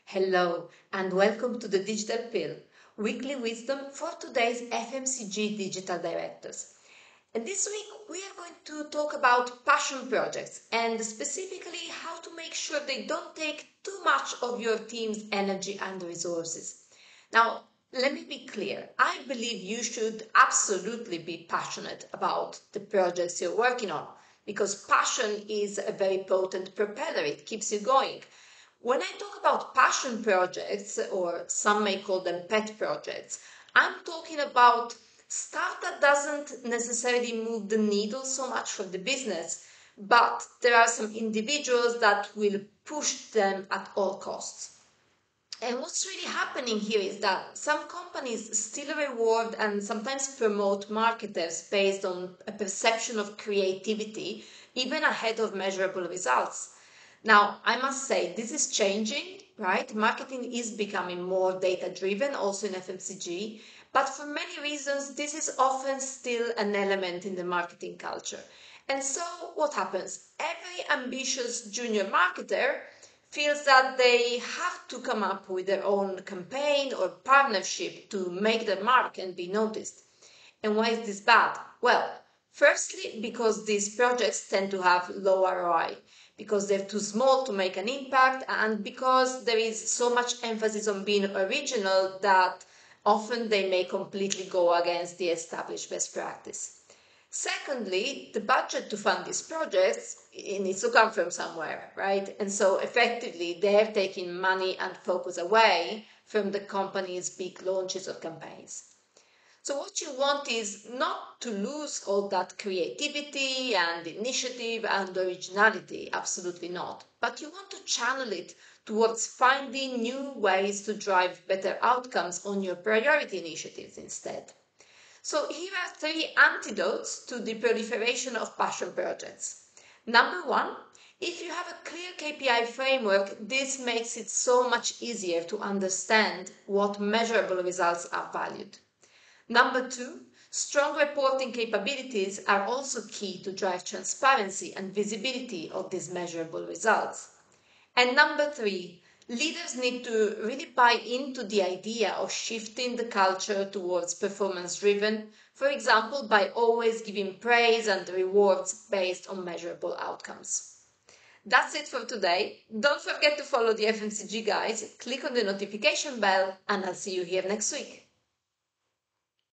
Hello and welcome to the Digital Pill, weekly wisdom for today's FMCG digital directors. And this week we are going to talk about passion projects and specifically how to make sure they don't take too much of your team's energy and resources. Now, let me be clear. I believe you should absolutely be passionate about the projects you're working on because passion is a very potent propeller. It keeps you going. When I talk about passion projects, or some may call them pet projects, I'm talking about stuff that doesn't necessarily move the needle so much for the business, but there are some individuals that will push them at all costs. And what's really happening here is that some companies still reward and sometimes promote marketers based on a perception of creativity, even ahead of measurable results. Now, I must say, this is changing, right? Marketing is becoming more data-driven, also in FMCG, but for many reasons, this is often still an element in the marketing culture. And so what happens? Every ambitious junior marketer feels that they have to come up with their own campaign or partnership to make their mark and be noticed. And why is this bad? Well, firstly, because these projects tend to have low ROI, because they're too small to make an impact, and because there is so much emphasis on being original that often they may completely go against the established best practice. Secondly, the budget to fund these projects, it needs to come from somewhere, right? And so effectively, they're taking money and focus away from the company's big launches of campaigns. So what you want is not to lose all that creativity and initiative and originality, absolutely not. But you want to channel it towards finding new ways to drive better outcomes on your priority initiatives instead. So here are 3 antidotes to the proliferation of passion projects. Number 1, if you have a clear KPI framework, this makes it so much easier to understand what measurable results are valued. Number 2, strong reporting capabilities are also key to drive transparency and visibility of these measurable results. And number 3, leaders need to really buy into the idea of shifting the culture towards performance-driven, for example, by always giving praise and rewards based on measurable outcomes. That's it for today. Don't forget to follow the FMCG guys, click on the notification bell, and I'll see you here next week.